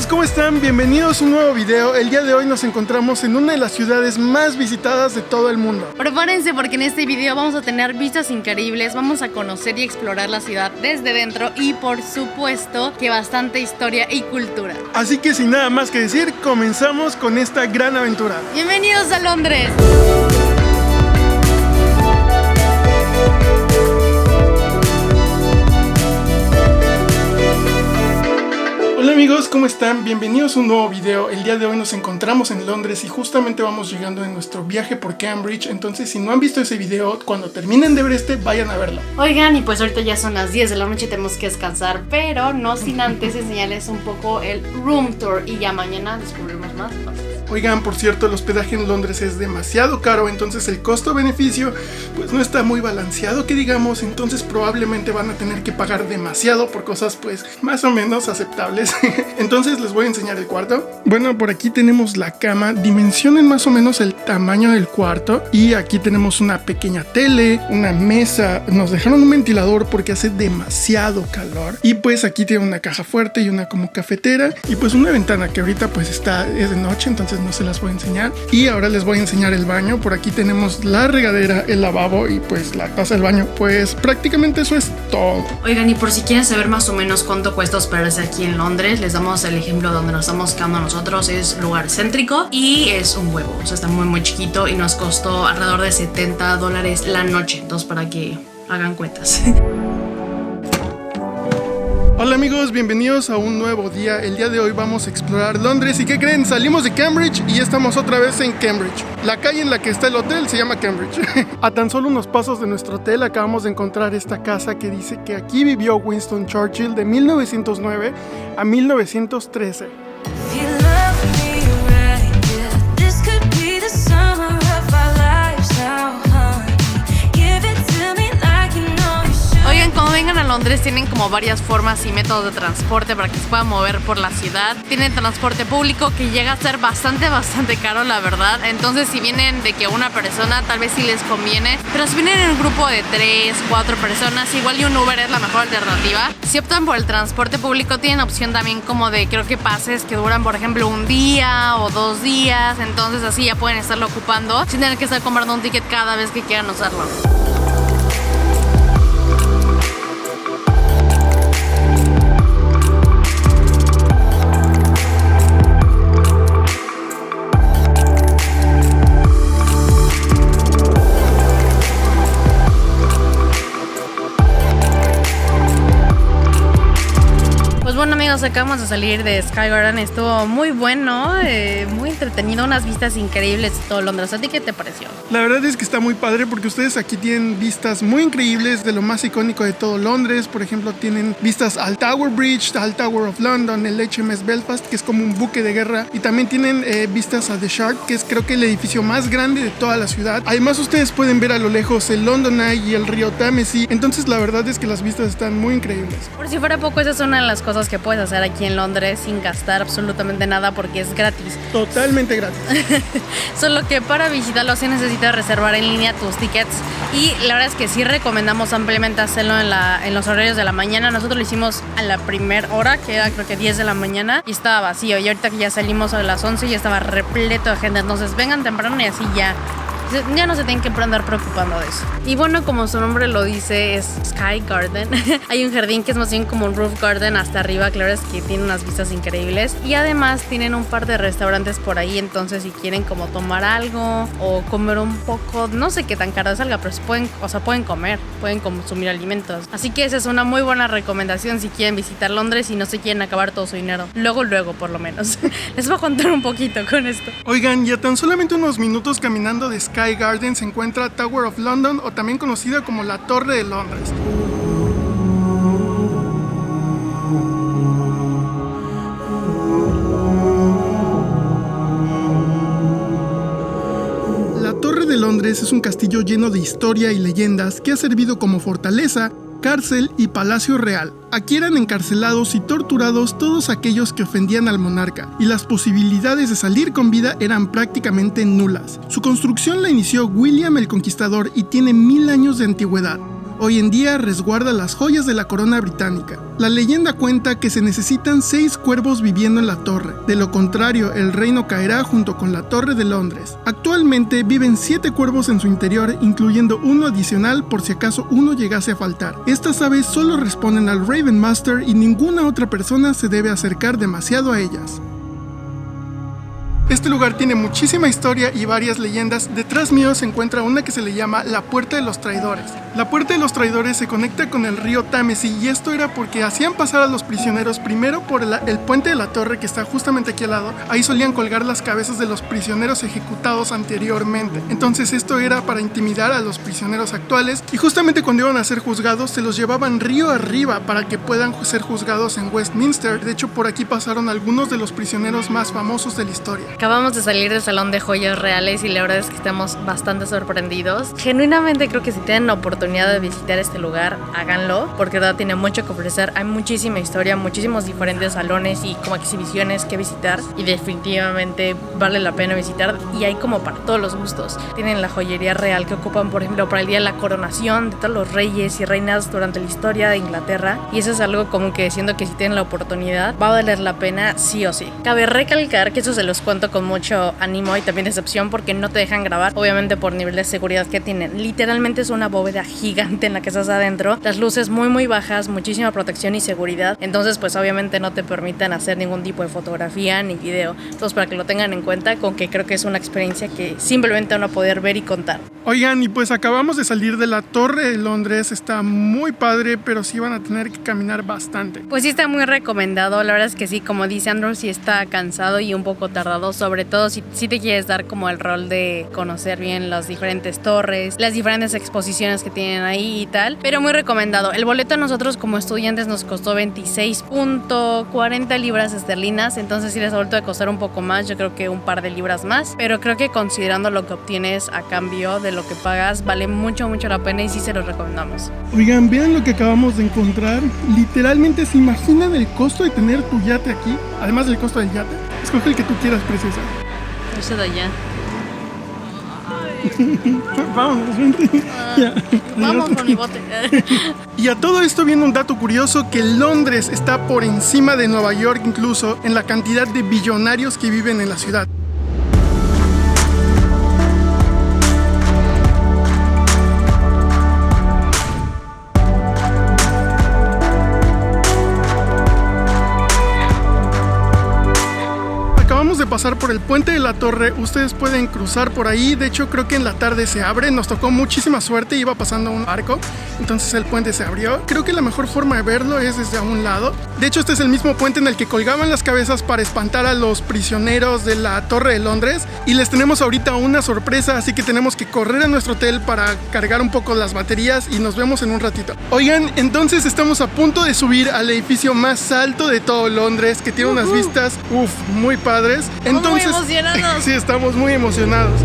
amigos, ¿cómo están? Bienvenidos a un nuevo video. El día de hoy nos encontramos en una de las ciudades más visitadas de todo el mundo. Prepárense porque en este video vamos a tener vistas increíbles, vamos a conocer y explorar la ciudad desde dentro y por supuesto que bastante historia y cultura. Así que sin nada más que decir, comenzamos con esta gran aventura. ¡Bienvenidos a Londres! Hola amigos, ¿cómo están? Bienvenidos a un nuevo video. El día de hoy nos encontramos en Londres y justamente vamos llegando en nuestro viaje por Cambridge. Entonces si no han visto ese video, cuando terminen de ver este, vayan a verlo. Oigan, y pues ahorita ya son las 10 de la noche, tenemos que descansar, pero no sin antes enseñarles un poco el room tour y ya mañana descubrimos más cosas. Oigan, por cierto, el hospedaje en Londres es demasiado caro, entonces el costo-beneficio pues no está muy balanceado, que digamos, entonces probablemente van a tener que pagar demasiado por cosas pues más o menos aceptables. Entonces les voy a enseñar el cuarto. Bueno, por aquí tenemos la cama, dimensionen más o menos el tamaño del cuarto y aquí tenemos una pequeña tele, una mesa, nos dejaron un ventilador porque hace demasiado calor y pues aquí tiene una caja fuerte y una como cafetera y pues una ventana que ahorita pues es de noche, entonces no se las voy a enseñar. Y ahora les voy a enseñar el baño. Por aquí tenemos la regadera, el lavabo y pues la taza del baño. Pues prácticamente eso es todo. Oigan, y por si quieren saber más o menos cuánto cuesta hospedarse aquí en Londres, les damos el ejemplo donde nos estamos quedando nosotros. Es lugar céntrico y es un huevo, o sea, está muy chiquito y nos costó alrededor de $70 la noche. Entonces para que hagan cuentas. Hola amigos, bienvenidos a un nuevo día. El día de hoy vamos a explorar Londres. ¿Y qué creen? Salimos de Cambridge y ya estamos otra vez en Cambridge. La calle en la que está el hotel se llama Cambridge. A tan solo unos pasos de nuestro hotel acabamos de encontrar esta casa que dice que aquí vivió Winston Churchill de 1909 a 1913. Oigan, como vengan a Londres tienen como varias formas y métodos de transporte para que se puedan mover por la ciudad. Tienen transporte público que llega a ser bastante caro, la verdad. Entonces si vienen de que una persona tal vez sí les conviene, pero si vienen en un grupo de 3, 4 personas, igual y un Uber es la mejor alternativa. Si optan por el transporte público tienen opción también como de creo que pases que duran por ejemplo un día o 2 días. Entonces así ya pueden estarlo ocupando sin tener que estar comprando un ticket cada vez que quieran usarlo. Bueno amigos, acabamos de salir de Sky Garden, estuvo muy bueno, muy entretenido, unas vistas increíbles de todo Londres. ¿A ti qué te pareció? La verdad es que está muy padre porque ustedes aquí tienen vistas muy increíbles de lo más icónico de todo Londres. Por ejemplo, tienen vistas al Tower Bridge, al Tower of London, el HMS Belfast, que es como un buque de guerra. Y también tienen vistas a The Shard, que es creo que el edificio más grande de toda la ciudad. Además, ustedes pueden ver a lo lejos el London Eye y el río Támesis. Entonces, la verdad es que las vistas están muy increíbles. Por si fuera poco, esa es una de las cosas que puedes hacer aquí en Londres sin gastar absolutamente nada porque es gratis. Totalmente gratis. Solo que para visitarlo sí necesitas reservar en línea tus tickets y la verdad es que sí recomendamos ampliamente hacerlo en los horarios de la mañana. Nosotros lo hicimos a la primera hora, que era creo que 10 de la mañana y estaba vacío, y ahorita que ya salimos a las 11 ya estaba repleto de gente. Entonces vengan temprano y así ya no se tienen que andar preocupando de eso. Y bueno, como su nombre lo dice, es Sky Garden. Hay un jardín que es más bien como un roof garden hasta arriba. Claro, es que tiene unas vistas increíbles. Y además tienen un par de restaurantes por ahí. Entonces si quieren como tomar algo o comer un poco, no sé qué tan caro salga, pero pueden comer, pueden consumir alimentos. Así que esa es una muy buena recomendación si quieren visitar Londres y no se quieren acabar todo su dinero. Luego por lo menos. Les voy a contar un poquito con esto. Oigan, ya tan solamente unos minutos caminando de Sky Garden se encuentra Tower of London, o también conocida como la Torre de Londres. La Torre de Londres es un castillo lleno de historia y leyendas que ha servido como fortaleza, cárcel y palacio real. Aquí eran encarcelados y torturados todos aquellos que ofendían al monarca, y las posibilidades de salir con vida eran prácticamente nulas. Su construcción la inició William el Conquistador y tiene 1000 años de antigüedad. Hoy en día resguarda las joyas de la corona británica. La leyenda cuenta que se necesitan 6 cuervos viviendo en la torre. De lo contrario, el reino caerá junto con la Torre de Londres. Actualmente viven 7 cuervos en su interior, incluyendo uno adicional por si acaso uno llegase a faltar. Estas aves solo responden al Raven Master y ninguna otra persona se debe acercar demasiado a ellas. Este lugar tiene muchísima historia y varias leyendas. Detrás mío se encuentra una que se le llama la Puerta de los Traidores. La Puerta de los Traidores se conecta con el río Támesis y esto era porque hacían pasar a los prisioneros primero por el puente de la torre que está justamente aquí al lado. Ahí solían colgar las cabezas de los prisioneros ejecutados anteriormente. Entonces esto era para intimidar a los prisioneros actuales y justamente cuando iban a ser juzgados se los llevaban río arriba para que puedan ser juzgados en Westminster. De hecho, por aquí pasaron algunos de los prisioneros más famosos de la historia. Acabamos de salir del Salón de Joyas Reales y la verdad es que estamos bastante sorprendidos. Genuinamente creo que si tienen la oportunidad de visitar este lugar, háganlo, porque de verdad tiene mucho que ofrecer. Hay muchísima historia, muchísimos diferentes salones y como exhibiciones que visitar y definitivamente vale la pena visitar y hay como para todos los gustos. Tienen la joyería real que ocupan, por ejemplo, para el día de la coronación de todos los reyes y reinas durante la historia de Inglaterra y eso es algo como que siento que si tienen la oportunidad va a valer la pena sí o sí. Cabe recalcar que eso se los cuento con mucho ánimo y también decepción porque no te dejan grabar, obviamente por nivel de seguridad que tienen. Literalmente es una bóveda gigante en la que estás adentro, las luces muy bajas, muchísima protección y seguridad, entonces pues obviamente no te permiten hacer ningún tipo de fotografía ni video, entonces para que lo tengan en cuenta, con que creo que es una experiencia que simplemente van a poder ver y contar. Oigan, y pues acabamos de salir de la Torre de Londres, está muy padre, pero sí van a tener que caminar bastante. Pues sí está muy recomendado, la verdad es que sí, como dice Andrew, sí está cansado y un poco tardado, sobre todo si te quieres dar como el rol de conocer bien las diferentes torres, las diferentes exposiciones que tienen ahí y tal, pero muy recomendado. El boleto a nosotros como estudiantes nos costó 26.40 libras esterlinas, entonces sí les ha vuelto a costar un poco más, yo creo que un par de libras más, pero creo que considerando lo que obtienes a cambio de lo que pagas, vale mucho la pena y sí se los recomendamos. Oigan, vean lo que acabamos de encontrar. Literalmente, ¿se imaginan el costo de tener tu yate aquí? Además del costo del yate. Escoge el que tú quieras, preciosa. Ese de allá. Vamos, vente. Vamos con mi bote. Y a todo esto viene un dato curioso, que Londres está por encima de Nueva York incluso en la cantidad de billonarios que viven en la ciudad. De pasar por el puente de la torre, ustedes pueden cruzar por ahí, de hecho creo que en la tarde se abre, nos tocó muchísima suerte, iba pasando un barco, entonces el puente se abrió. Creo que la mejor forma de verlo es desde a un lado. De hecho este es el mismo puente en el que colgaban las cabezas para espantar a los prisioneros de la Torre de Londres y les tenemos ahorita una sorpresa, así que tenemos que correr a nuestro hotel para cargar un poco las baterías y nos vemos en un ratito. Oigan, entonces estamos a punto de subir al edificio más alto de todo Londres, que tiene unas vistas, muy padres. Entonces, muy emocionados. Sí, estamos muy emocionados.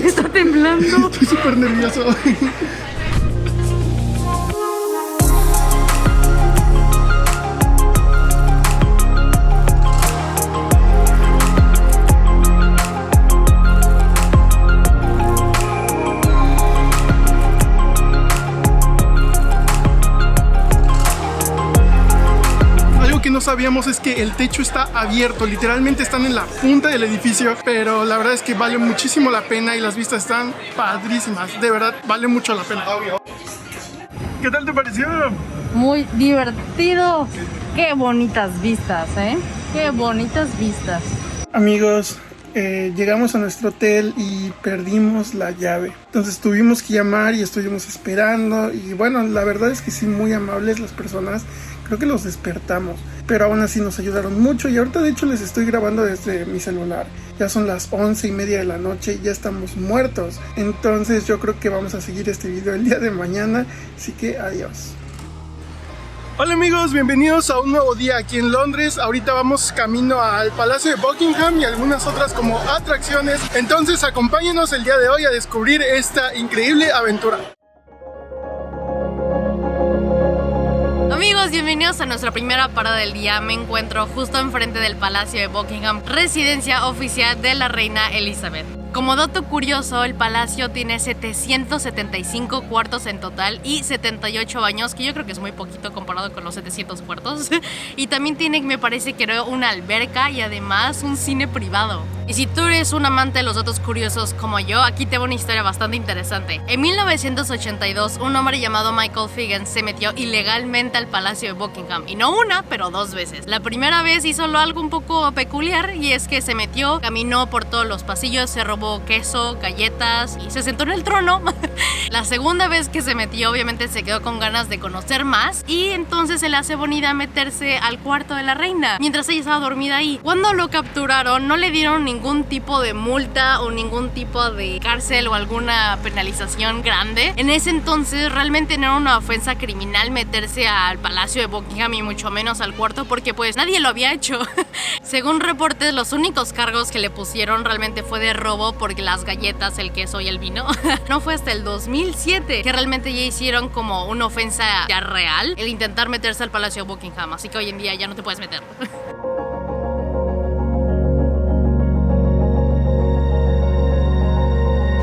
Está temblando. Estoy súper nervioso. No sabíamos es que el techo está abierto, literalmente están en la punta del edificio, pero la verdad es que vale muchísimo la pena y las vistas están padrísimas, de verdad vale mucho la pena. ¿Qué tal te pareció? Muy divertido. Qué bonitas vistas, qué bonitas vistas. Amigos, llegamos a nuestro hotel y perdimos la llave, entonces tuvimos que llamar y estuvimos esperando y bueno, la verdad es que sí, muy amables las personas, creo que los despertamos, pero aún así nos ayudaron mucho y ahorita de hecho les estoy grabando desde mi celular, ya son las 11:30 de la noche y ya estamos muertos, entonces yo creo que vamos a seguir este video el día de mañana, así que adiós. Hola amigos, bienvenidos a un nuevo día aquí en Londres. Ahorita vamos camino al Palacio de Buckingham y algunas otras como atracciones. Entonces acompáñenos el día de hoy a descubrir esta increíble aventura. Amigos, Amigos, bienvenidos a nuestra primera parada del día. Me encuentro justo enfrente del Palacio de Buckingham, residencia oficial de la reina Elizabeth. Como dato curioso, el palacio tiene 775 cuartos en total y 78 baños, que yo creo que es muy poquito comparado con los 700 cuartos. Y también tiene, me parece que una alberca y además un cine privado. Y si tú eres un amante de los datos curiosos como yo, aquí te va una historia bastante interesante. En 1982, un hombre llamado Michael Figgins se metió ilegalmente al Palacio de Buckingham. Y no una, pero dos veces. La primera vez hizo algo un poco peculiar y es que se metió, caminó por todos los pasillos, se robó queso, galletas y se sentó en el trono. La segunda vez que se metió, obviamente se quedó con ganas de conocer más y entonces se le hace bonita meterse al cuarto de la reina mientras ella estaba dormida ahí. Cuando lo capturaron, no le dieron ningún tipo de multa o ningún tipo de cárcel o alguna penalización grande. En ese entonces realmente no era una ofensa criminal meterse al Palacio de Buckingham y mucho menos al cuarto porque pues nadie lo había hecho. Según reportes, los únicos cargos que le pusieron realmente fue de robo porque las galletas, el queso y el vino. No fue hasta el 2007 que realmente ya hicieron como una ofensa ya real el intentar meterse al Palacio de Buckingham, así que hoy en día ya no te puedes meter.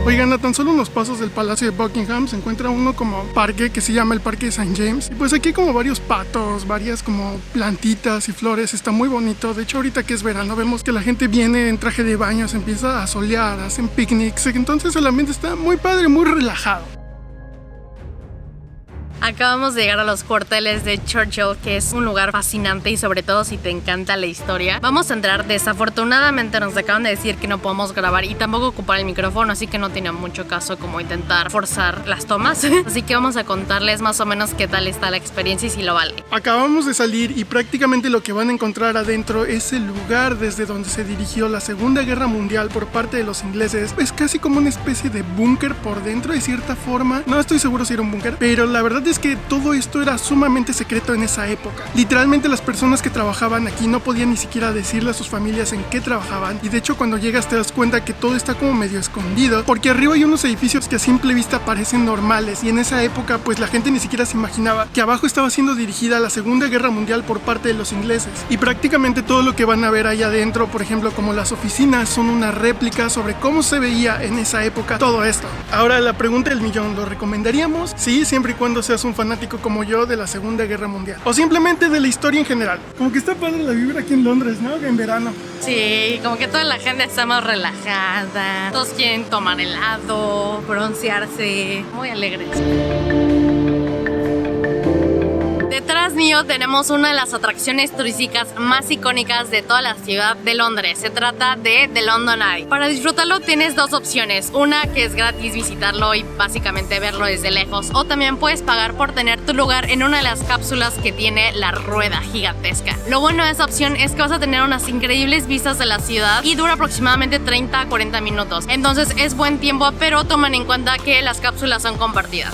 Oigan, a tan solo unos pasos del Palacio de Buckingham se encuentra uno como parque que se llama el Parque de St. James. Y pues aquí hay como varios patos, varias como plantitas y flores, está muy bonito. De hecho, ahorita que es verano vemos que la gente viene en traje de baño, se empieza a solear, hacen picnics, entonces el ambiente está muy padre, muy relajado. Acabamos de llegar a los cuarteles de Churchill, que es un lugar fascinante y sobre todo si te encanta la historia. Vamos a entrar, desafortunadamente nos acaban de decir que no podemos grabar y tampoco ocupar el micrófono, así que no tiene mucho caso como intentar forzar las tomas. Así que vamos a contarles más o menos qué tal está la experiencia y si lo vale. Acabamos de salir y prácticamente lo que van a encontrar adentro es el lugar desde donde se dirigió la Segunda Guerra Mundial por parte de los ingleses. Es casi como una especie de búnker por dentro de cierta forma. No estoy seguro si era un búnker, pero la verdad es que todo esto era sumamente secreto en esa época. Literalmente las personas que trabajaban aquí no podían ni siquiera decirle a sus familias en qué trabajaban y de hecho cuando llegas te das cuenta que todo está como medio escondido porque arriba hay unos edificios que a simple vista parecen normales y en esa época pues la gente ni siquiera se imaginaba que abajo estaba siendo dirigida la Segunda Guerra Mundial por parte de los ingleses y prácticamente todo lo que van a ver ahí adentro, por ejemplo como las oficinas, son una réplica sobre cómo se veía en esa época todo esto. Ahora la pregunta del millón, ¿lo recomendaríamos? Sí, siempre y cuando seas un fanático como yo de la Segunda Guerra Mundial o simplemente de la historia en general. Como que está padre la vibra aquí en Londres, ¿no? En verano. Sí, como que toda la gente está más relajada, todos quieren tomar helado, broncearse, muy alegres. Detrás mío tenemos una de las atracciones turísticas más icónicas de toda la ciudad de Londres. Se trata de The London Eye. Para disfrutarlo tienes dos opciones. Una que es gratis visitarlo y básicamente verlo desde lejos. O también puedes pagar por tener tu lugar en una de las cápsulas que tiene la rueda gigantesca. Lo bueno de esa opción es que vas a tener unas increíbles vistas de la ciudad y dura aproximadamente 30 a 40 minutos. Entonces es buen tiempo, pero tomen en cuenta que las cápsulas son compartidas.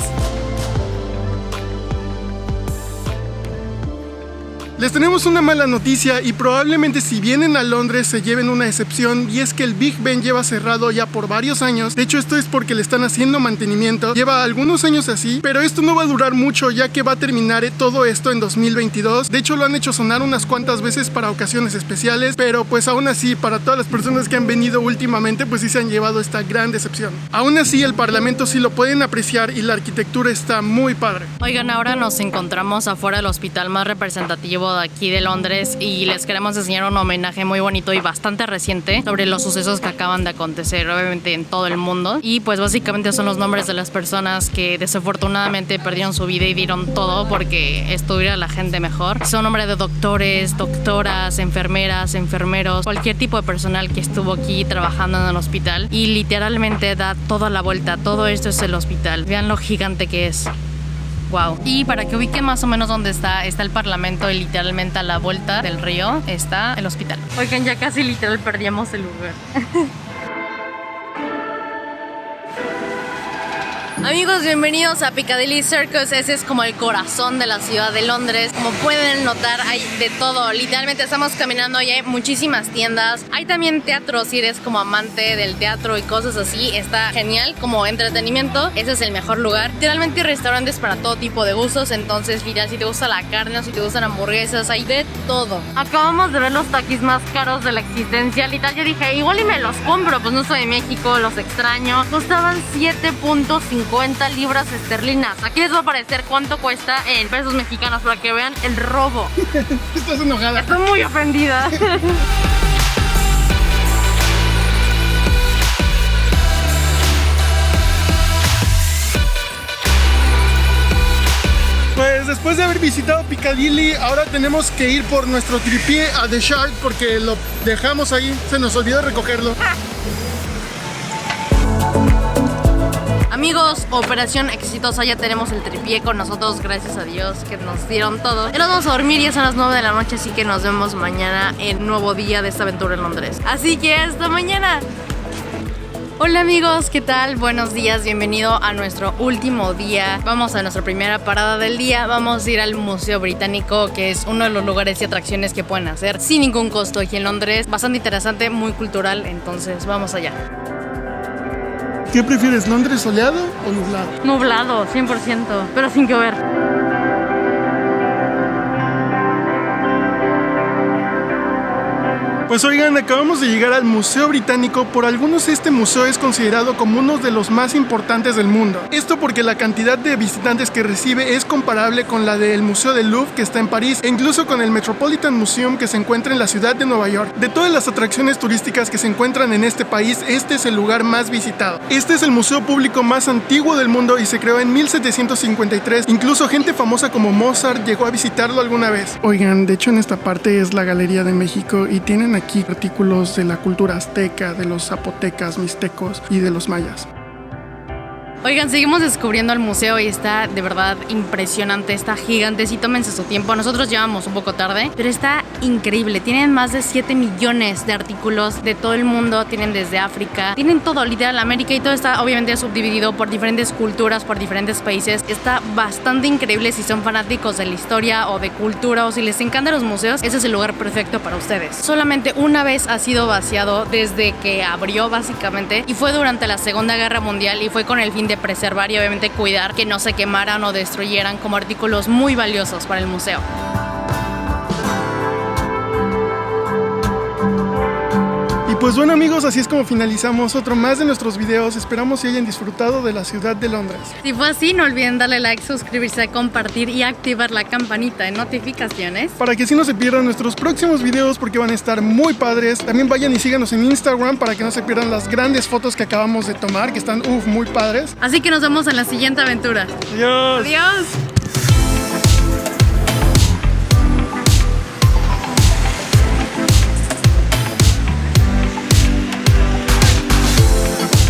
Les tenemos una mala noticia y probablemente si vienen a Londres se lleven una decepción y es que el Big Ben lleva cerrado ya por varios años. De hecho esto es porque le están haciendo mantenimiento, lleva algunos años así, pero esto no va a durar mucho ya que va a terminar todo esto en 2022. De hecho lo han hecho sonar unas cuantas veces para ocasiones especiales, pero pues aún así para todas las personas que han venido últimamente pues sí se han llevado esta gran decepción. Aún así el Parlamento sí lo pueden apreciar y la arquitectura está muy padre. Oigan, ahora nos encontramos afuera del hospital más representativo de aquí de Londres y les queremos enseñar un homenaje muy bonito y bastante reciente sobre los sucesos que acaban de acontecer obviamente en todo el mundo y pues básicamente son los nombres de las personas que desafortunadamente perdieron su vida y dieron todo porque estuviera la gente mejor. Son nombres de doctores, doctoras, enfermeras, enfermeros, cualquier tipo de personal que estuvo aquí trabajando en el hospital y literalmente da toda la vuelta. Todo esto es el hospital. Vean lo gigante que es. Wow. Y para que ubiquen más o menos dónde está el Parlamento y literalmente a la vuelta del río está el hospital. Oigan, ya casi literal perdíamos el lugar. Amigos, bienvenidos a Piccadilly Circus. Ese es como el corazón de la ciudad de Londres. Como pueden notar, hay de todo. Literalmente estamos caminando y hay muchísimas tiendas. Hay también teatro, si eres como amante del teatro y cosas así. Está genial como entretenimiento. Ese es el mejor lugar. Literalmente hay restaurantes para todo tipo de gustos. Entonces, mira, si te gusta la carne o si te gustan hamburguesas, hay de todo. Acabamos de ver los taquis más caros de la existencia. Literal, yo dije, igual y me los compro. Pues no soy de México, los extraño. Costaban 7.50 libras esterlinas. Aquí les va a aparecer cuánto cuesta en pesos mexicanos para que vean el robo. Estás enojada. Estoy muy ofendida. Pues después de haber visitado Piccadilly, ahora tenemos que ir por nuestro tripié a The Shard porque lo dejamos ahí, se nos olvidó recogerlo. Amigos, operación exitosa, ya tenemos el tripié con nosotros, gracias a Dios que nos dieron todo. Ya nos vamos a dormir, ya son las 9 de la noche, así que nos vemos mañana en nuevo día de esta aventura en Londres. Así que hasta mañana. Hola amigos, ¿qué tal? Buenos días, bienvenido a nuestro último día. Vamos a nuestra primera parada del día. Vamos a ir al Museo Británico, que es uno de los lugares y atracciones que pueden hacer sin ningún costo aquí en Londres. Bastante interesante, muy cultural, entonces vamos allá. ¿Qué prefieres, Londres soleado o nublado? Nublado, 100%, pero sin llover. Pues oigan, acabamos de llegar al Museo Británico. Por algunos este museo es considerado como uno de los más importantes del mundo. Esto porque la cantidad de visitantes que recibe es comparable con la del Museo del Louvre que está en París e incluso con el Metropolitan Museum que se encuentra en la ciudad de Nueva York. De todas las atracciones turísticas que se encuentran en este país, este es el lugar más visitado. Este es el museo público más antiguo del mundo y se creó en 1753. Incluso gente famosa como Mozart llegó a visitarlo alguna vez. Oigan, de hecho en esta parte es la Galería de México y tienen aquí artículos de la cultura azteca, de los zapotecas, mixtecos y de los mayas. Oigan, seguimos descubriendo el museo y está de verdad impresionante, está gigante, sí, tómense su tiempo. Nosotros llevamos un poco tarde, pero está increíble. Tienen más de 7 millones de artículos de todo el mundo, tienen desde África, tienen todo, literal, América, y todo está obviamente subdividido por diferentes culturas, por diferentes países. Está bastante increíble si son fanáticos de la historia o de cultura o si les encantan los museos, ese es el lugar perfecto para ustedes. Solamente una vez ha sido vaciado desde que abrió básicamente y fue durante la Segunda Guerra Mundial y fue con el fin de preservar y obviamente cuidar que no se quemaran o destruyeran como artículos muy valiosos para el museo. Y pues bueno amigos, así es como finalizamos otro más de nuestros videos. Esperamos que hayan disfrutado de la ciudad de Londres. Si fue así, no olviden darle like, suscribirse, compartir y activar la campanita de notificaciones para que así no se pierdan nuestros próximos videos porque van a estar muy padres. También vayan y síganos en Instagram para que no se pierdan las grandes fotos que acabamos de tomar, que están muy padres. Así que nos vemos en la siguiente aventura. Adiós. Adiós.